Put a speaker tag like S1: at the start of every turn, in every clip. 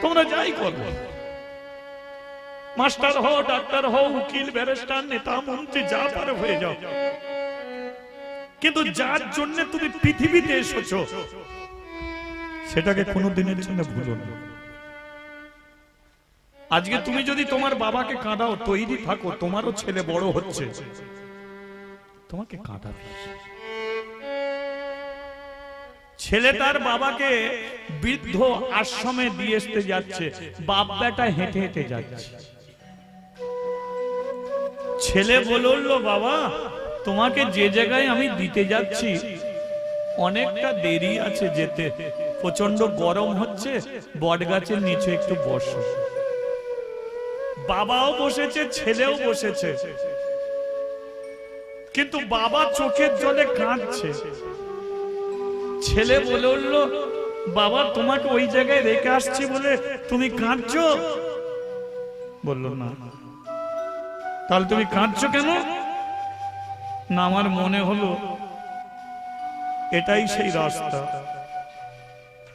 S1: তোমরা যাই করো, মাস্টার হও, ডাক্তার হও, উকিল, ব্যারিস্টার, নেতা, মন্ত্রী, যা পারো হয়ে যাও, কিন্তু যার জন্য তুমি পৃথিবীতে এসেছো সেটাকে কোনো দিনের জন্য ভুলো না। আজকে তুমি যদি তোমার বাবাকে কাঁদাও, তৈরি থাকো, তোমারও ছেলে বড় হচ্ছে, তোমাকে কাঁদাবে। ছেলে তার বাবাকে বৃদ্ধ আশ্রমে দিয়ে আসতে যাচ্ছে, বাপ বেটা হেঁটে হেঁটে যাচ্ছে। ছেলে বলল, বাবা তোমাকে যে জায়গায় আমি দিতে যাচ্ছি অনেকটা দেরি আছে যেতে, প্রচন্ড গরম হচ্ছে, বট গাছের নিচে একটু বসো। বাবাও বসেছে, ছেলেও বসেছে, কিন্তু বাবা চোখের জলে কাঁদছে। ছেলে বলে উঠল, বাবা তোমাকে ওই জায়গায় রেখে আসছি বলে তুমি কাঁদছো? বলল না। তাহলে তুমি কাঁদছো কেন? না, আমার মনে হলো এটাই সেই রাস্তা,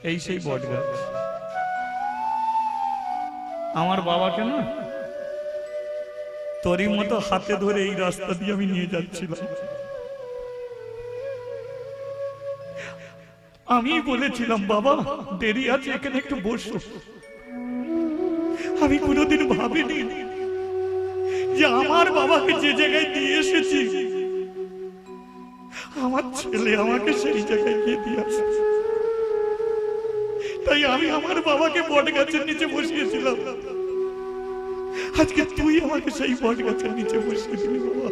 S1: এই সেই বটগাছ। আমার বাবাকে না তোরই মতো হাতে ধরে এই রাস্তা দিয়ে আমি নিয়ে যাচ্ছিলাম। আমি বলেছিলাম, বাবা দেরি আছে, এখানে একটু বসো। আমি কোনোদিন ভাবিনি যে আমার বাবাকে যে জায়গায় দিয়ে এসেছি আমার ছেলে আমাকে সেই জায়গায় গিয়ে দিয়ে আসে। তাই আমি আমার বাবাকে বট গাছের নিচে বসিয়েছিলাম, আজকে তুই আমাকে সেই বট গাছের নিচে বসিয়ে দিলি। বাবা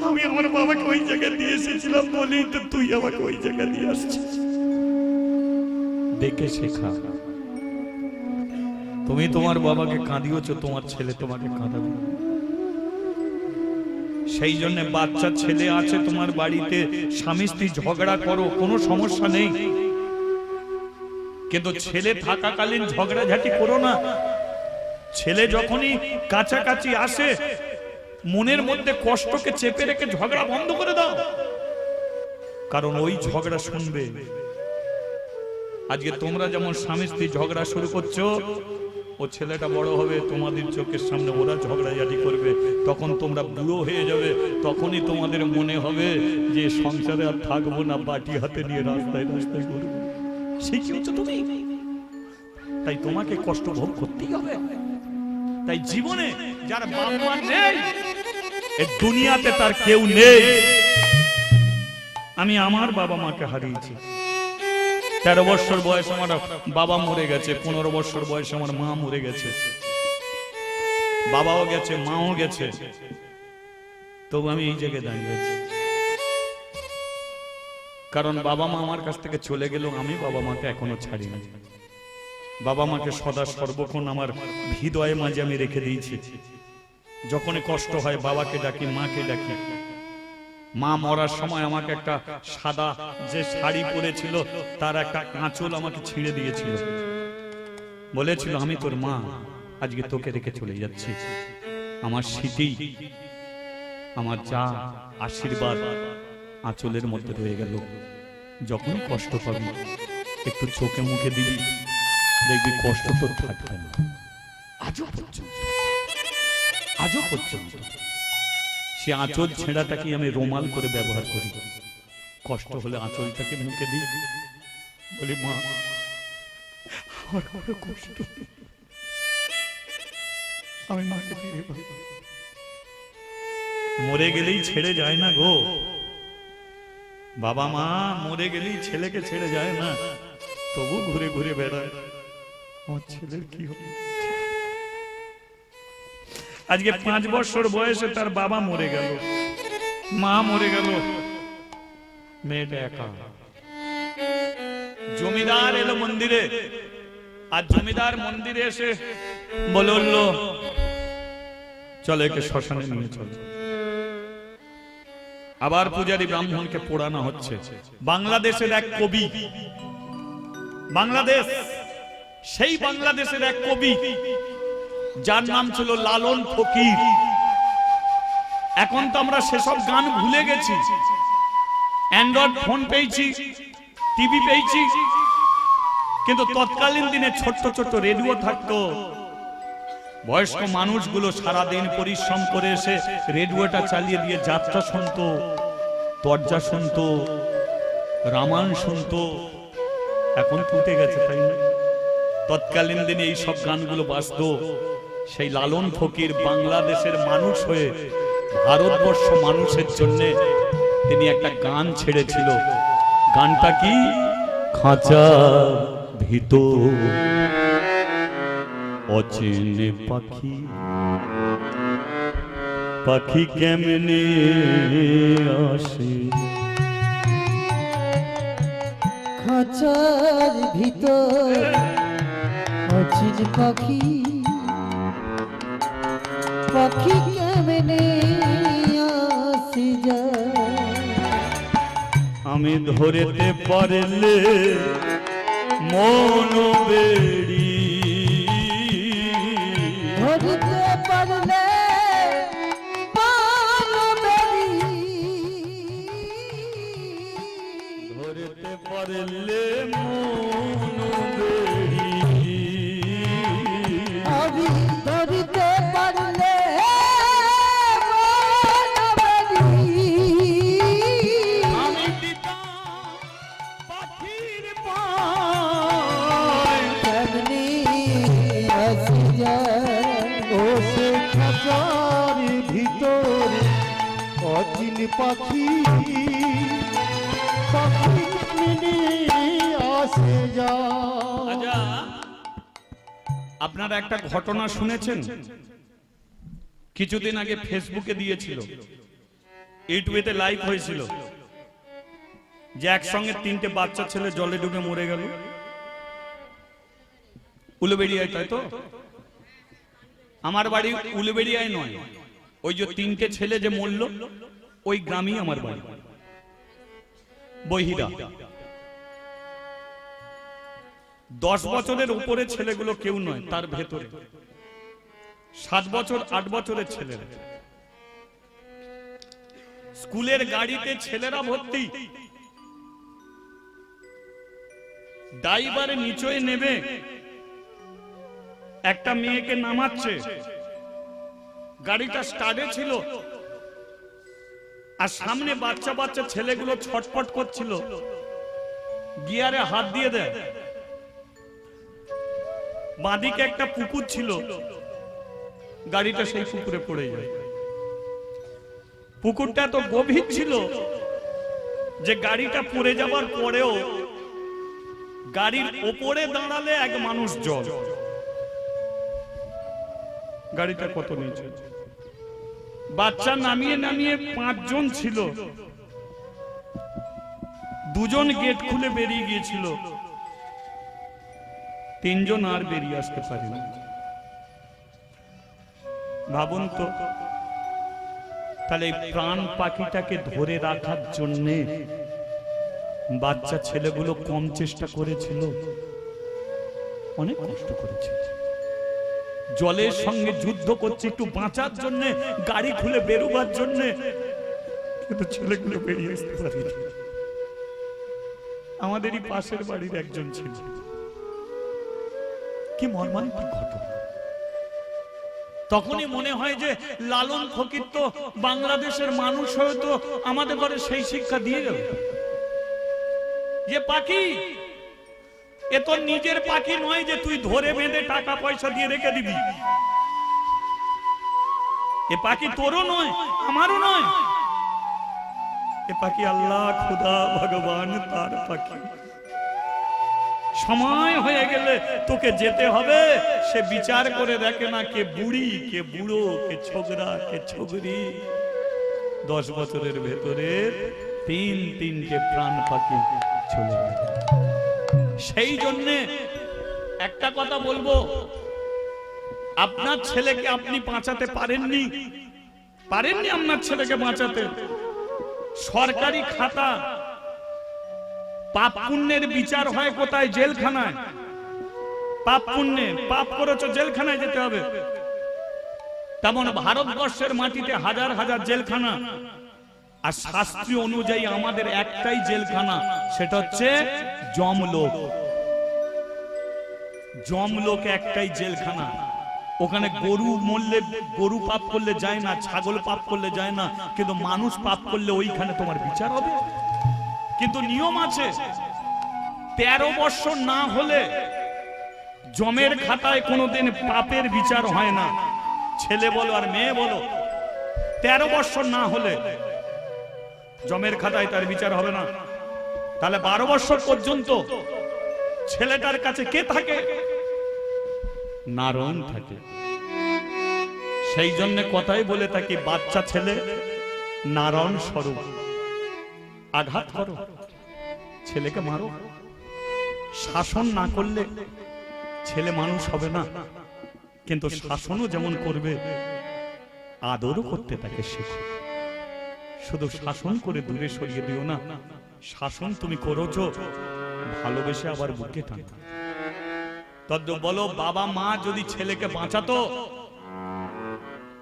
S1: আমি আমার বাবাকে ওই জায়গায় দিয়ে এসেছিলাম বলেই তো তুই আমাকে ওই জায়গায় দিয়ে আসছিস। দেখে শেখা। তুমি তোমার বাবাকে কাঁদিয়েছো, তোমার ছেলে তোমাকে কাঁদাবে। সেই জন্য বাচ্চা ছেলে আছে তোমার বাড়িতে, স্বামী স্ত্রী ঝগড়া করো, কোনো সমস্যা নেই, কিন্তু ছেলে থাকাকালীন ঝগড়াঝাটি করো না। ছেলে যখনই কাছাকাছি আসে মনের মধ্যে কষ্টকে চেপে রেখে ঝগড়া বন্ধ করে দাও, কারণ ওই ঝগড়া শুনবে। আজকে তোমরা যেমন স্বামী স্ত্রী ঝগড়া শুরু করছো, ও ছেলেটা বড় হবে তোমাদের চোখের সামনে ওরা ঝগড়াঝাটি করবে, তখন তোমরা বুড়ো হয়ে যাবে, তখনই তোমাদের মনে হবে যে সংসারে আর থাকবো না, বাটি হাতে নিয়ে রাস্তায় রাস্তায় ঘুরবো। শিখিয়েছো তুমি, তাই তোমাকে কষ্ট ভোগ করতেই হবে। তাই জীবনে যার বাবা মা নেই, এই দুনিয়াতে তার কেউ নেই। আমি আমার বাবা মাকে হারিয়েছি। 13 বছর বয়সে আমার বাবা মরে গেছে, 15 বছর বয়সে আমার মা মরে গেছে, বাবাও গেছে, মাও গেছে, তবু আমি এই জায়গায় দাঁড়িয়ে আছি। কারণ বাবা মা আমার কাছ থেকে চলে গেল, আমি বাবা মাকে এখনো ছাড়িনি। বাবা মাকে সদা সর্বক্ষণ আমার হৃদয়ে মাঝে আমি রেখে দিয়েছি। যখনই কষ্ট হয় বাবাকে ডাকি, মাকে ডাকি। মা মরার সময় আমাকে একটা সাদা যে শাড়ি পরেছিল তার একটা আঁচল আমাকে ছিঁড়ে দিয়েছিল, বলেছিল আমি তোর মা, আজকে তোকে রেখে চলে যাচ্ছি। আমার স্মৃতি, আমার যা আশীর্বাদ আঁচলের মধ্যে রয়ে গেল। যখন কষ্ট পাবি একটু চোখে মুখে দিবি, দেখবি কষ্ট তোর থাকবে না। আজও পর্যন্ত সে আঁচল ছেঁড়াটাকে আমি রুমাল করে ব্যবহার করি। কষ্ট হলে আঁচলটাকে মুখে দিই, বলি মা আমার বড় কষ্ট, আমি মাকে ফিরে পাবো। মরে গেলেই ছেড়ে যায় না গো, বাবা মা মরে গেলেই ছেলেকে ছেড়ে যায় না, তবু ঘুরে ঘুরে বেড়ায় আমার ছেলের কি হবে। আজকে 5 বছর বয়সে তার বাবা মরে গেল, মা মরে গেল, মেয়েটা একা। জমিদার এলো মন্দিরে, আর জমিদার মন্দিরে এসে বলল চলো একে শ্মশানে নিয়ে চলো। আবার পূজারী ব্রাহ্মণকে পোড়ানো হচ্ছে। বাংলাদেশের এক কবি, বাংলাদেশ, সেই বাংলাদেশের এক কবি যার নাম ছিল লালন ফকির। এখন তো আমরা সেসব গান ভুলে গেছি, অ্যান্ড্রয়েড ফোন পেয়েছি, টিভি পেয়েছি, কিন্তু তৎকালীন দিনে ছোট্ট ছোট্ট রেডিও থাকতো, বয়স্ক মানুষগুলো সারাদিন পরিশ্রম করে এসে রেডিওটা চালিয়ে দিয়ে যাত্রা শুনতো, দরজা শুনতো, রামায়ণ শুনতো। এখন ফুটে গেছে, তাই না? তৎকালীন দিনে এই সব গানগুলো বাজতো। সেই লালন ফকির বাংলাদেশের মানুষ হয়ে ভারতবর্ষ মানুষের জন্য তিনি একটা গান ছেড়েছিল। গানটা কি? খাঁচার ভিতর অচেনে পাখি, পাখি কেমনে আসে।
S2: খাঁচার ভিতর অচিন পাখি, পাখি কেমনে আসে যায়।
S1: আমি ধরেতে পারলে মন বেড়ি,
S2: ধরতে পারলে
S1: ধরতে পারলে মন বেড়ি,
S2: আমি ধরতে পারলে
S1: আমি দিতাম পাখির পায়।
S2: কেমনি আসি যায়।
S3: ও সে খাঁচার ভিতর অচিন পাখি, পাখি কেমনে আসে যায়।
S1: আচ্ছা, আপনারা একটা ঘটনা শুনেছেন? কিছুদিন আগে ফেসবুকে দিয়েছিল, ইউটিউবে লাইভ হয়েছিল, যে একসঙ্গে 3টে বাচ্চা ছেলে জলে ডুবে মরে গেল উলুবেড়িয়ায়, তাই তো? আমার বাড়ি উলুবেড়িয়ায় নয়, ওই যে 3টে ছেলে যে মরল ওই গ্রামই আমার বাড়ি, বহিরা। 10 বছরের উপরে ছেলেগুলো কেউ নয়, তার ভেতরে 7 বছর 8 বছরের ছেলেরা। স্কুলের গাড়িতে ছেলেরা ভর্তি, ড্রাইভারে নিচে নেবে একটা মেয়েকে নামাচ্ছে, গাড়িটা স্টার্টে ছিল, আর সামনে বাচ্চা বাচ্চা ছেলেগুলো ছটফট করছিল, গিয়ারে হাত দিয়ে দেয়। বাঁদিকে একটা পুকুর ছিল, গাড়িটা সেই পুকুরে পড়ে যায়। পুকুরটা এত গভীর ছিল যে গাড়িটা পড়ে যাবার পরেও গাড়ির ওপরে দাঁড়ালে এক মানুষ জল। গাড়িটা কত নিচে, বাচ্চা নামিয়ে নামিয়ে 5 জন ছিল, 2 জন গেট খুলে বেরিয়ে গিয়েছিল, 3 জন আর বেরিয়ে আসতে পারেনি। ভাবুন তো, তাহলে প্রাণ পাখিটাকে ধরে রাখার জন্য বাচ্চা ছেলেগুলো কম চেষ্টা করেছিল? অনেক কষ্ট করেছে, জলের সঙ্গে যুদ্ধ করছে একটু বাঁচার জন্য, গাড়ি খুলে বেরোবার জন্য, কিন্তু ছেলেগুলো বেরিয়ে আসতে পারেনি। আমাদেরই পাশের বাড়ির একজন ছিল, কি মর্মান্তিক ঘটনা। তখনই মনে হয় যে লালন ফকির তো বাংলাদেশের মানুষ হয়তো আমাদের ঘরে সেই শিক্ষা দিয়ে গেল, যে পাখি এ তো নিজের পাখি নয় যে তুই ধরে বেঁধে টাকা পয়সা দিয়ে রেখে দিবি। এ পাখি তোরও নয়, আমারও নয়, এ পাখি আল্লাহ খুদা ভগবান তার পাখি। সময় হয়ে গেলে তোকে যেতে হবে, সে বিচার করে দেখে না কে বুড়ি, কে বুড়ো, কে ছোকরা, কে ছোকরি। 10 বছরের ভেতরে 3টে প্রাণ পাখি চলে গেল। সেই জন্য একটা কথা বলবো, আপনার ছেলেকে আপনি বাঁচাতে পারেননি, আপনার ছেলেকে বাঁচাতে। সরকারি খাতা, পাপ পুণ্যের বিচার হয় কোথায়? জেলখানায়। পাপ পুণ্যে, পাপ করেছো জেলখানায় যেতে হবে। তেমন ভারতবর্ষের মাটিতে হাজার হাজার জেলখানা, আর শাস্ত্র অনুযায়ী আমাদের একটাই জেলখানা, সেটা হচ্ছে যমলোক। জমলোক একটাই জেলখানা, ওখানে গরু মরলে, গরু পাপ করলে যায় না, ছাগল পাপ করলে যায় না, কিন্তু মানুষ পাপ করলে ওইখানে তোমার বিচার হবে। কিন্তু নিয়ম আছে, 13 বছর না হলে জমের খাতায় কোনোদিন পাপের বিচার হয় না। ছেলে বলো আর মেয়ে বলো, 13 বছর না হলে জমের খাতায় তার বিচার হবে না। তাহলে 12 বছর পর্যন্ত ছেলেটার কাছে কে থাকে? নারণ থাকে। সেই জন্য কথাই বলে থাকি, বাচ্চা ছেলে নারণ স্বরূপ। আঘাত করো, ছেলেকে মারো, শাসন না করলে ছেলে মানুষ হবে না। কিন্তু শাসনও যেমন করবে, আদরও করতে তাকে শেখো। শুধু শাসন করে দূরে সরিয়ে দিও না, শাসন তুমি করেছো ভালোবেসে আবার বুকে টানো। তদ্দ বলো, বাবা মা যদি ছেলেকে বাঁচাতো,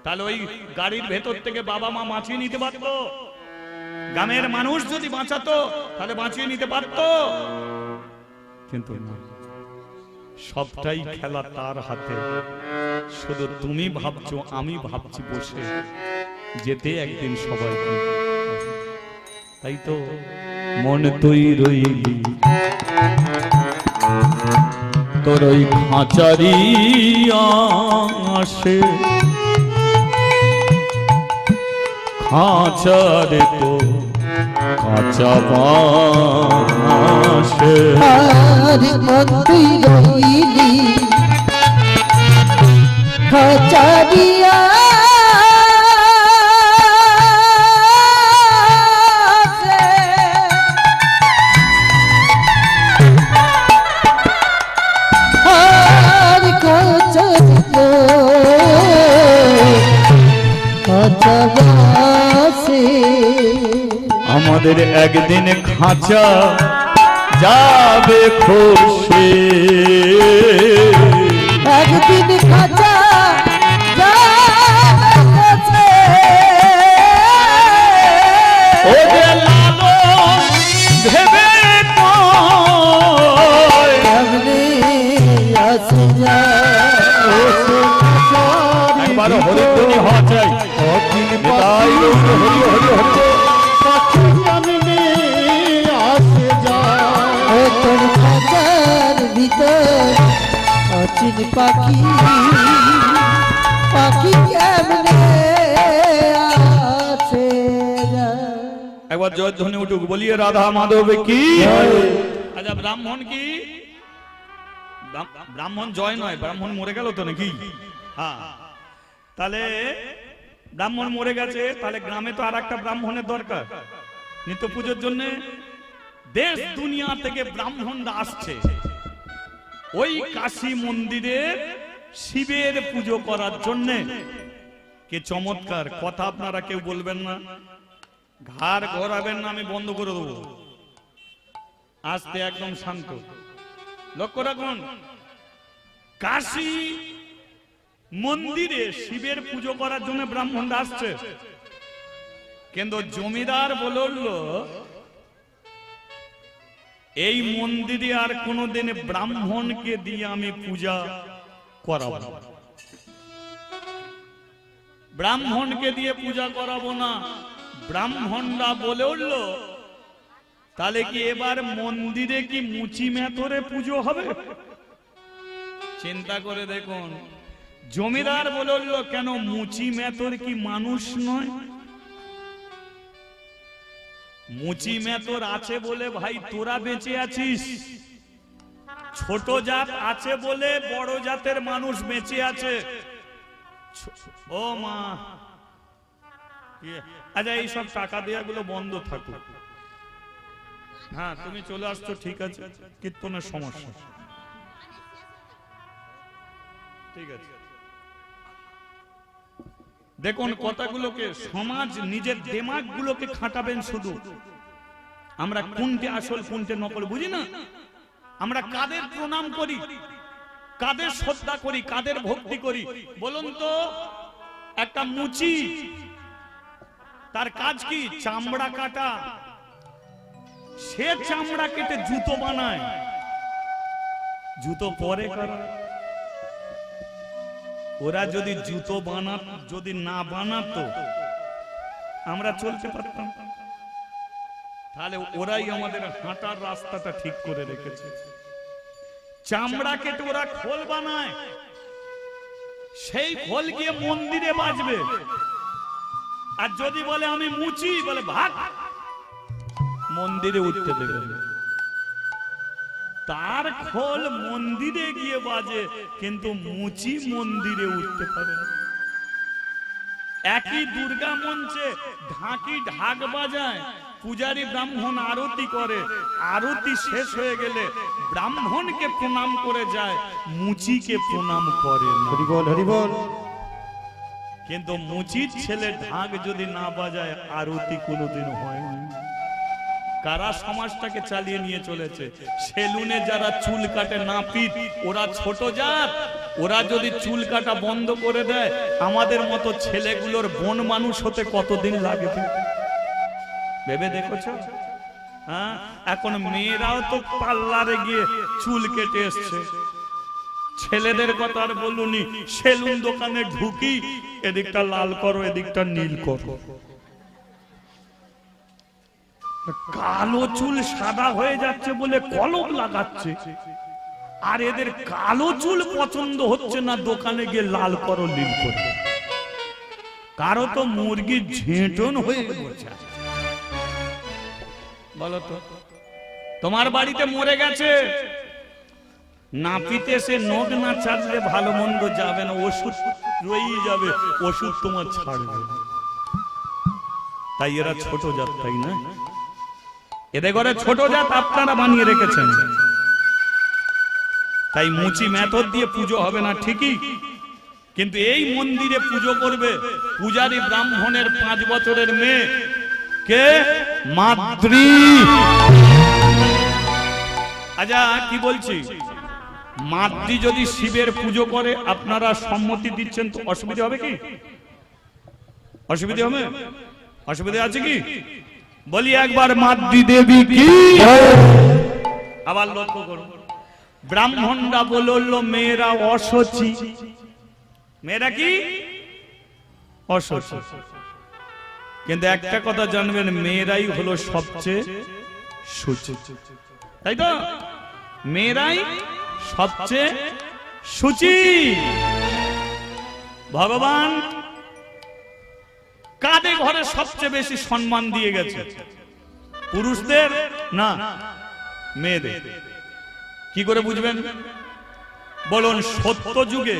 S1: তাহলে ওই গাড়ির ভেতর থেকে বাবা মা বাঁচিয়ে নিতে পারতো। গ্রামের মানুষ যদি বাঁচাতো, তাহলে বাঁচিয়ে নিতে পারতো। কিন্তু না, সবটাই খেলা তার হাতে। শুধু তুমি ভাবছো, আমি ভাবছি বসে যেতে একদিন সবাই। তাই তো মন তুই রইলি তোর ওই খাঁচারি আসে, খাঁচারে তো কাঁচা বাসে।
S2: আর মন তুই রইলি খাঁচারিয়া
S1: আমাদের একদিন খাঁচা যাবে খুশি,
S2: একদিন খাঁচা যাবে
S1: ও যে লালন ভেবে
S2: কেমনে আসে
S1: একবার হরিধ্বনি হওয়া চাই। নিতাই গৌর হরি হরি হরি।
S2: তোর খাঁচার ভিতর অচিন পাখি, পাখি কেমনে আছে
S1: একবার জয়ধ্বনি উঠুক, বলিয়ে রাধা মাধব কি। আচ্ছা, ব্রাহ্মণ কি? ব্রাহ্মণ জয় নয়, ব্রাহ্মণ মরে গেল তো নাকি? হ্যাঁ, তাহলে ব্রাহ্মণ মরে গেছে, তাহলে গ্রামে তো আর একটা ব্রাহ্মণের দরকার নিত্য পুজোর জন্য। দেশ দুনিয়া থেকে ব্রাহ্মণরা আসছে ওই কাশী মন্দিরে শিবের পুজো করার জন্য। কে চমৎকার কথা, আপনারা কেউ বলবেন না, ঘাড় ঘোরাবেন না, আমি বন্ধ করে দেবো। আস্তে, একদম শান্ত, লক্ষ্য রাখুন। কাশী মন্দিরে শিবের পুজো করার জন্য ব্রাহ্মণরা আসছে, কিন্তু জমিদার বলল এই মন্দিরে আর কোনোদিন ব্রাহ্মণকে দিয়ে আমি পূজা করাবো না, ব্রাহ্মণকে দিয়ে পূজা করাবো না। ব্রাহ্মণরা বলে উঠল, তাহলে কি এবার মন্দিরে কি মুচি মেথরে পুজো হবে? চিন্তা করে দেখুন, জমিদার বলে উঠল, কেন মুচি মেথর কি মানুষ নয়? মুচি মেথর আছে বলে ভাই তোরা বেঁচে আছিস, ছোট জাত আছে বলে বড় জাতের মানুষ বেঁচে আছে। ও মা, আচ্ছা এইসব টাকা দেওয়া গুলো বন্ধ থাকুক। হ্যাঁ, তুমি চলে আসছো, ঠিক আছে, কীর্তনের সমস্যা, ঠিক আছে। দেখুন কথাগুলোকে, সমাজ নিজের দিমাগ গুলোকে খাটাবেন শুধু। আমরা কোনটি আসল কোনটি নকল বুঝি না। আমরা কাদের প্রণাম করি, কাদের শ্রদ্ধা করি, কাদের ভক্তি করি বলুন তো? একটা মুচি, তার কাজ কি? চামড়া কাটা। সে চামড়া কেটে জুতো বানায়, জুতো পরে কারা? ওরা যদি জুতো যদি না বানাতো আমরা চলতে পারতাম? তাহলে ওরাই আমাদের হাঁটার রাস্তাটা ঠিক করে রেখেছে। চামড়া কেটে ওরা খোল বানায়, সেই খোল গিয়ে মন্দিরে বাজবে। আর যদি বলে আমি মুচি, বলে ভাগ, মন্দিরে উঠতে দেবে না। তার খোল মন্দিরে গিয়ে বাজে, কিন্তু মুচি মন্দিরে উঠতে পারে না। একই দুর্গা মঞ্চে ঢাকি ঢাক বাজায়, পূজারী ব্রাহ্মণ আরতি করে, আরতি শেষ হয়ে গেলে ব্রাহ্মণকে প্রণাম করে যায়, মুচিকে প্রণাম করে না।
S3: হরি বল, হরি বল।
S1: কিন্তু মুচির ছেলে ঢাক যদি না বাজায় আরতি কোনোদিন হয়নি। কারা সমাজটাকে চালিয়ে নিয়ে চলেছে? সেলুনে যারা চুল কাটে নাপিত, ওরা ছোট জাত। ওরা যদি চুল কাটা বন্ধ করে দেয়, আমাদের মতো ছেলেগুলোর বন মানুষ হতে কতদিন লাগে ভেবে দেখেছো? হ্যাঁ, এখন মেয়েরাও তো পার্লারে গিয়ে চুল কেটে এসছে। ছেলেদের কথা আর বলুনি, সেলুন দোকানে ঢুকি, এদিকটা লাল করো, এদিকটা নীল করো। কালো চুল সাদা হয়ে যাচ্ছে বলে কলম লাগাচ্ছে, আর এদের কালো চুল পছন্দ হচ্ছে না, দোকানে গিয়ে লাল করো, নীল করো। কারো তো মুরগির ঝেঁটন হয়ে গেছে। বলো তো, তোমার বাড়িতে মরে গেছে, নাপিতে সে নখ না ছাড়লে ভালো মন্দ যাবে না, ওষুধ রয়েই যাবে, ওষুধ তোমার ছাড়বে। তাই এরা ছোট জাত, তাই না? এদের ঘরে ছোট জাত আপনারা বানিয়ে রেখেছেন। তাই মুচি মেথড দিয়ে পুজো হবে না ঠিকই, কিন্তু এই মন্দিরে পুজো করবে পূজারী ব্রাহ্মণের 5 বছরের মেয়ে কে? মাদ্রি। আচ্ছা কি বলছি, মাদ্রি যদি শিবের পুজো করে, আপনারা সম্মতি দিচ্ছেন তো অসুবিধা হবে কি? অসুবিধা হবে? অসুবিধা আছে কি? বলি একবার মাদ্রি দেবী কি। আবার লক্ষ্য করুন, ব্রাহ্মণরা বলল মেয়েরা অসুচি। মেয়েরা কি? অসুচি। কিন্তু একটা কথা জানবেন, মেয়েরাই হলো সবচেয়ে শুচি, তাই তো? মেয়েরাই সবচেয়ে শুচি। ভগবান কাদের ঘরে সবচেয়ে বেশি সম্মান দিয়ে গেছে? পুরুষদের না, মেয়েদের। কি করে বুঝবেন বলুন? সত্য যুগে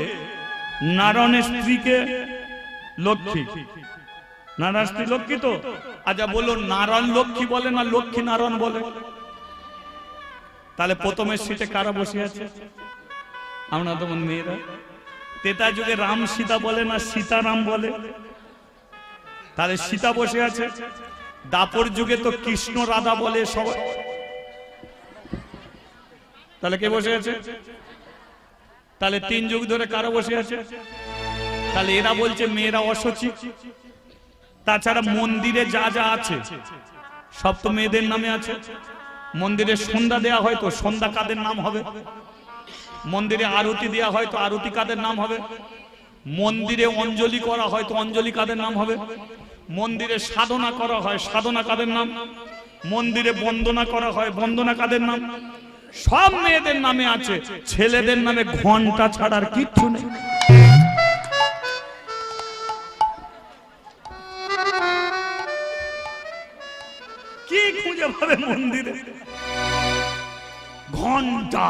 S1: নারায়ণের স্ত্রীকে লক্ষ্মী, নারায়ণ স্ত্রী লক্ষ্মী তো। আচ্ছা বলুন, নারায়ণ লক্ষ্মী বলে না লক্ষ্মী নারায়ণ বলে? তাহলে প্রথমের সিটে কারা বসে আছে? আমরা তখন মেয়েরা। তেতা যুগে রাম সীতা বলে না সীতারাম বলে? তাহলে সীতা বসে আছে। দাপর যুগে তো কৃষ্ণ রাধা বলে সবাই, তাহলে কে বসে আছে? তাহলে 3 যুগ ধরে কারা বসে আছে? তাহলে এরা বলছে মেয়েরা অসুচি। তাছাড়া মন্দিরে যা যা আছে সব তো মেয়েদের নামে আছে। মন্দিরে সন্ধ্যা দেয়া হয় তো সন্ধ্যা কাদের নাম হবে? মন্দিরে আরতি দেয়া হয় তো আরতি কাদের নাম হবে? মন্দিরে অঞ্জলি করা হয় তো অঞ্জলি কাদের নাম হবে? মন্দিরে সাধনা করা হয়, সাধনা কাদের নাম? মন্দিরে বন্দনা করা হয়, বন্দনা কাদের নাম? সব মেয়েদের নামে আছে। ছেলেদের নামে ঘন্টা ছাড়ার কিচ্ছু নেই। কি খুঁজে পাবে মন্দিরে? ঘন্টা,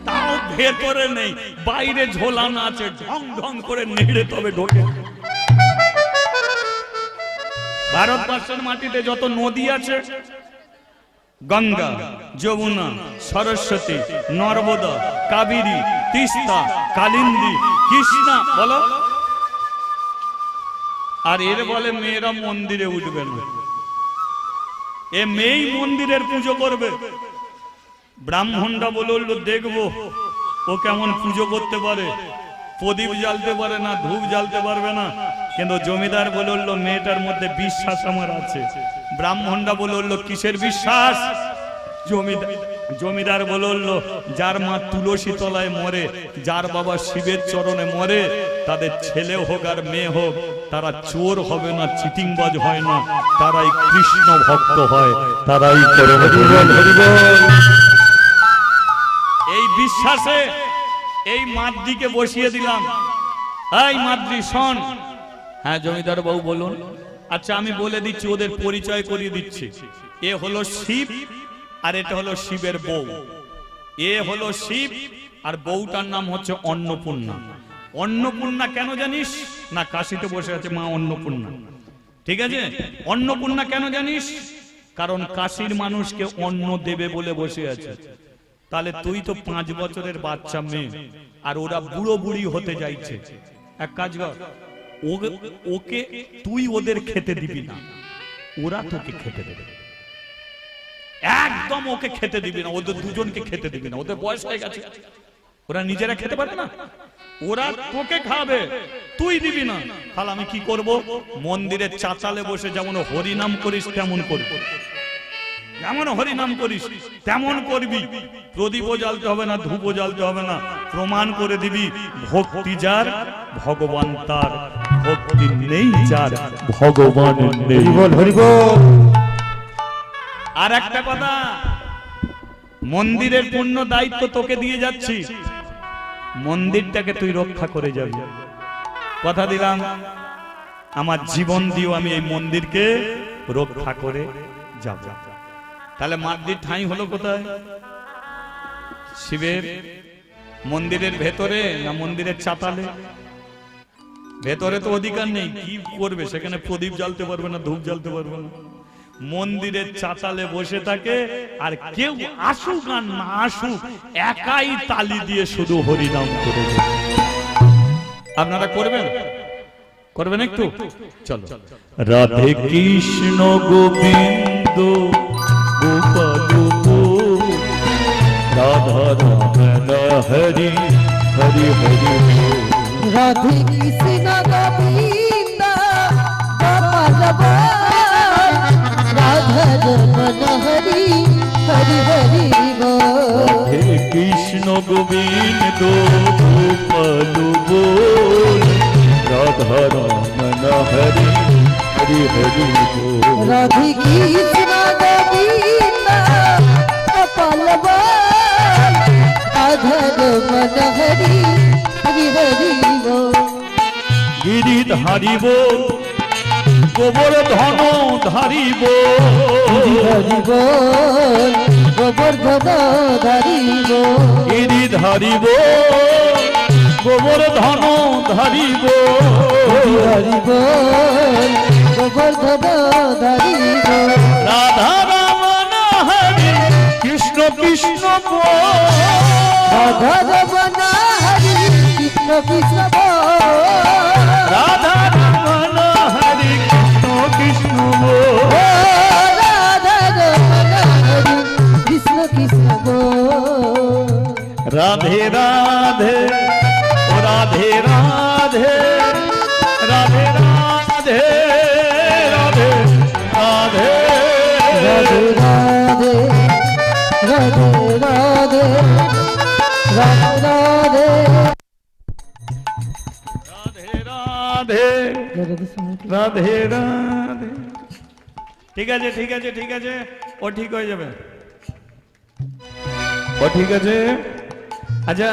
S1: তাও ভেতরে নেই, বাইরে ঝোলানো আছে, ঢং ঢং করে নেড়ে তবে ঢোকে। ভারতবর্ষের মাটিতে যত নদী আছে, গঙ্গা, যমুনা, সরস্বতী, নর্মদা, কাবেরী, তিস্তা, কালিন্দী, কৃষ্ণা, বলো। আর এর বলে মেয়েরা মন্দিরে উঠবে না। এ মেয়েই মন্দিরের পুজো করবে। ব্রাহ্মণরা বলল দেখবো ও কেমন পুজো করতে পারে। প্রদীপ জ্বালতে পারে না, ধূপ জ্বালতে পারবে না, কিন্তু জমিদার বলল মেয়েটার মধ্যে বিশ্বাস আমার আছে। ব্রাহ্মণরা বলল কিসের বিশ্বাস? জমিদার জমিদার বলল, যার মা তুলসী তলায় মরে, যার বাবা শিবের চরণে মরে, তাদের ছেলে হোক আর মেয়ে হোক, তারা চোর হবে না, চিটিংবাজ হয় না, তারাই কৃষ্ণ ভক্ত হয়, তারাই করে। এই বিশ্বাসে এই মাদ্রিকে বসিয়ে দিলাম। এই মাদ্রি শোন। হ্যাঁ জমিদার বাবু বলুন। আচ্ছা আমি বলে দিচ্ছি, ওদের পরিচয় করিয়ে দিচ্ছি। এ হলো শিব আর এটা হলো শিবের বউ। এ হলো শিব আর বউটার নাম হচ্ছে অন্নপূর্ণা। অন্নপূর্ণা কেন জানিস না? কাশিতে বসে আছে মা অন্নপূর্ণা, ঠিক আছে? অন্নপূর্ণা কেন জানিস? কারণ কাশীর মানুষকে অন্ন দেবে বলে বসে আছে। তাহলে তুই তো 5 বছরের বাচ্চা মেয়ে, আর ওরা বুড়ো বুড়ি হতে যাইছে। এক কাজ কর, ওকে তুই ওদের খেতে দিবি না, ওরা তোকে খেতে দেবে। একদম ওকে খেতে দিবি না, ওদের দুজনকে খেতে দিবি না। ওদের বয়স হয়ে গেছে, ওরা নিজেরা খেতে পারবে না, ওরা তোকে খাবে, তুই দিবি না। তাহলে আমি কি করব? মন্দিরের চাতালে বসে যেমন হরিনাম করিস তেমন করব, যেমন হরিনাম করিস তেমন করবি। প্রদীপও জ্বালতে হবে না, ধূপও জ্বালতে হবে না, প্রমাণ করে দিবি ভক্তি যার ভগবান তার, ভক্তি নেই যার ভগবান নেই। আর একটা কথা, মন্দিরের পূর্ণ দায়িত্ব তোকে দিয়ে যাচ্ছি, মন্দিরটাকে তুই রক্ষা করে যাবি। কথা দিলাম, আমার জীবন দিয়েও আমি এই মন্দিরকে রক্ষা করে যাব। তাহলে মাদ্রির ঠাঁই হলো কোথায়? শিবের মন্দিরের ভেতরে না মন্দিরের চাতালে? ভেতরে তো অধিকার নেই, কি করবে সেখানে? প্রদীপ জ্বালতে পারবে না, ধূপ জ্বালতে পারবে না। মন্দিরের চাতালে বসে থাকে, আর কেউ আসুক আর না আসুক, একাই তালি দিয়ে শুধু হরিনাম করে যায়। আপনারা করবেন? করবেন একটু? চলো। রাধে কৃষ্ণ গোবিন্দ গোপাল রাধা রমণ হরি হরি হরি।
S2: রাধে কৃষ্ণ গোবিন্দ গোপাল রাধা রমণ হরি হরি হরি বল।
S1: রাধে কৃষ্ণ গোবিন্দ গোপাল বল রাধা রমণ হরি হরি হরি বল।
S2: রাধে কৃষ্ণ গোবিন্দ গোপাল রাধা রমণ হরি হরি হরি বল।
S1: গিরিধারী বল গোবর্ধন ধারিব,
S2: হরি বল গোবর্ধন ধারিব।
S1: গিরিধারিব গোবর্ধন ধারিব,
S2: হরি বল গোবর্ধন ধারিব।
S1: রাধা রমণ হরি কৃষ্ণ কৃষ্ণ বল।
S2: রাধা রমণ হরি কৃষ্ণ কৃষ্ণ বল।
S1: রাধা রমণ হরি কৃষ্ণ কৃষ্ণ বল।
S2: রাধা রমণ হরি কৃষ্ণ কৃষ্ণ বল।
S1: রাধে রাধে ও রাধে রাধে রাধে রাধে রাধে রাধে
S2: রাধে রাধে রাধে রাধে রাধে
S1: রাধে রাধে রাধে। ঠিক আছে ঠিক আছে ঠিক আছে, ও ঠিক হয়ে যাবে, ও ঠিক আছে। আচ্ছা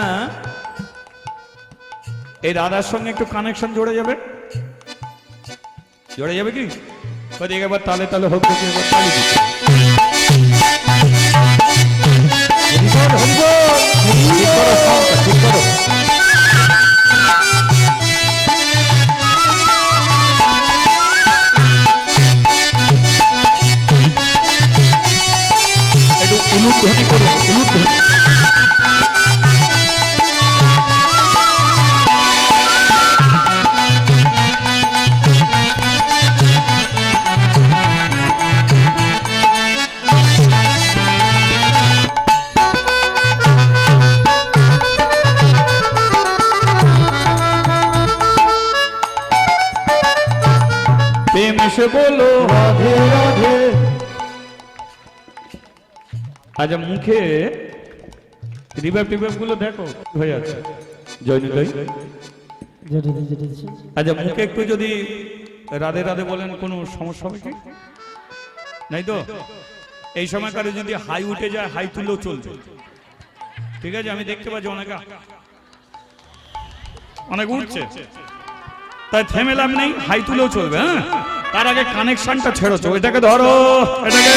S1: এই রাধার সঙ্গে একটু কানেকশন জুড়ে যাবে, জুড়ে যাবে কি? ওদিকে একবার তালে তালে হোক, দেখি একবার তালি দিচ্ছে। হরিবল, হরিবল। ঠিক করো সবটা, ঠিক করো। একটু উলুধ্বনি করো, উলুধ্বনি। প্রেম সে বলো রাধে রাধে। আচ্ছা মুখে রিভাইভ টিভাইভ গুলো দেখো হয়ে আছে জয়নিতাই। আচ্ছা মুখে একটু যদি রাধে রাধে বলেন কোনো সমস্যা হবে কি? নাই তো? এই সময় কারো যদি হাই উঠে যায় হাই তুলেও চলবে, ঠিক আছে? আমি দেখতে পাচ্ছি অনেক উঠছে, তাই থেমে লাভ নেই, হাই তুলেও চলবে। হ্যাঁ, তার আগে কানেকশনটা ছেড়েছো, এটাকে ধরো, এটাকে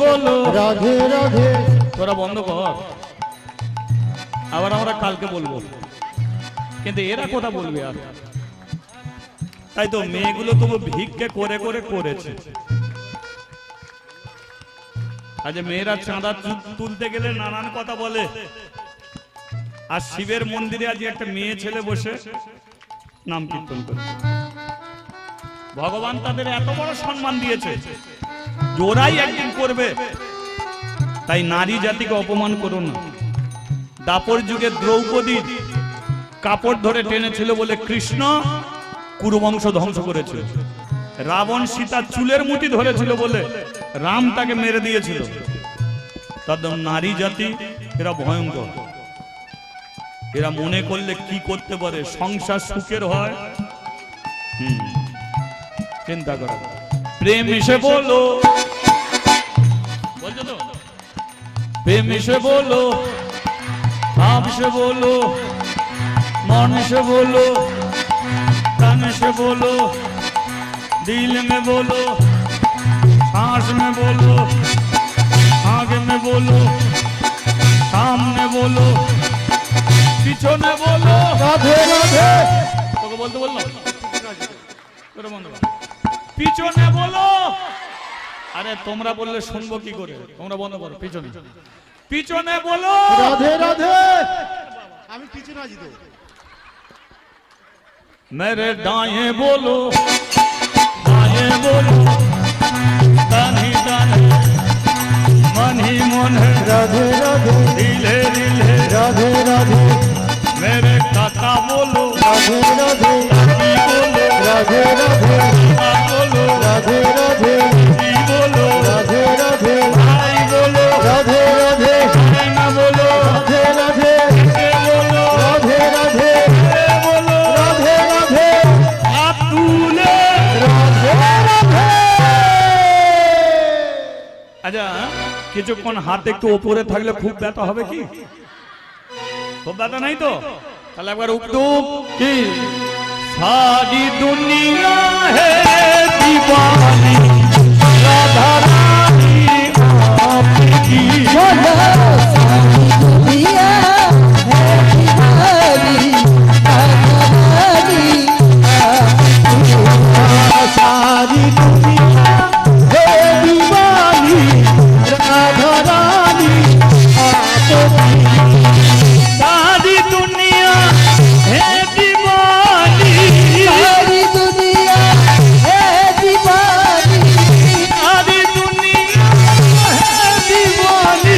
S1: বলো
S3: রাধে রাধে।
S1: তোরা বন্ধ কর, আবার আমরা কালকে বলবো, কিন্তু এরা কথা বলবে আর। তাই তো মেয়েগুলো তবু ভিক্ষে করে করে করেছে। আজ মেয়েরা চাঁদা তুলতে গেলে নানান কথা বলে, আর শিবের মন্দিরে আজ একটা মেয়ে ছেলে বসে নাম কীর্তন করে। ভগবান তাদের এত বড় সম্মান দিয়েছে, ওরাই একদিন করবে। তাই নারী জাতিকে অপমান করো না। দাপর যুগে দ্রৌপদী কাপড় ধরে টেনেছিল বলে কৃষ্ণ কুরুবংশ ধ্বংস করেছিল। রাবণ সীতার চুলের মুঠি ধরেছিল বলে রাম তাকে মেরে দিয়েছিল। তাদের নারী জাতি এরা ভয়ঙ্কর। এরা মনে করলে কি করতে পারে, সংসার সুখের হয়। চিন্তা করো। প্রেম এসে বলো, বলছো তো? প্রেম এসে বলো, ভাব এসে বলো, মন এসে বলো, तन से बोलो, दिल में बोलो, सांस में बोलो, आगे में बोलो, सामने बोलो, পিছনে বলো।
S3: রাধে রাধে।
S1: তোকে বলতে বললাম, পিছনে বলো। আরে তোমরা বললে শুনবো কি করে? তোমরা বন্ধ করো। পিছনে পিছনে বলো।
S3: রাধে রাধে। আমি পিছনে আছি তো।
S1: मेरे दाएं बोलो, बाएं बोलो, तन ही तन मन ही मन है।
S3: রাধে রাধে।
S1: दिले दिले
S3: রাধে রাধে।
S1: मेरे काका बोलो,
S3: রাধে রাধে।
S1: काकी बोलो,
S3: রাধে রাধে।
S1: काका बोलो,
S3: রাধে রাধে।
S1: दी बोलो,
S3: রাধে রাধে।
S1: भाई बोलो,
S3: রাধে রাধে।
S1: बहना बोलो,
S3: রাধে রাধে।
S1: के बोलो,
S3: রাধে রাধে।
S1: के बोलो,
S3: রাধে রাধে।
S1: आप तूले।
S3: রাধে রাধে।
S1: আচ্ছা কিছুক্ষণ হাত একটু ওপরে থাকলে খুব ব্যথা হবে কি? খুব ব্যথা নাই তো? তাহলে একবার উদ্যোগ কি? সারি দুনিয়া হে दीवानी, राधा रानी आपकी।
S2: बोलो सारी दुनिया है दीवानी, राधा रानी आपकी।
S3: सारी दुनिया है दीवानी, राधा रानी आपकी।
S1: सारी दुनिया है दीवानी,
S2: सारी दुनिया है दीवानी,
S1: सारी दुनिया है दीवानी,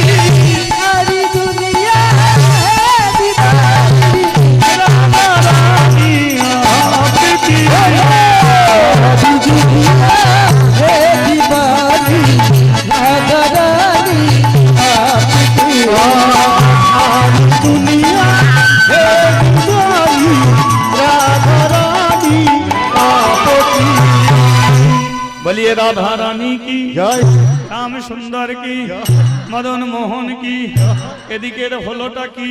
S2: सारी दुनिया है दीवानी।
S1: राधा रानी आपकी।
S2: सारी दुनिया है दीवानी, राधा रानी आपकी।
S3: सारी दुनिया है दीवानी, राधा रानी आपकी।
S1: बोलिए राधा रानी की,
S3: जय।
S1: श्याम सुंदर की, मदन मोहन की। এদিকের হলোটা কি?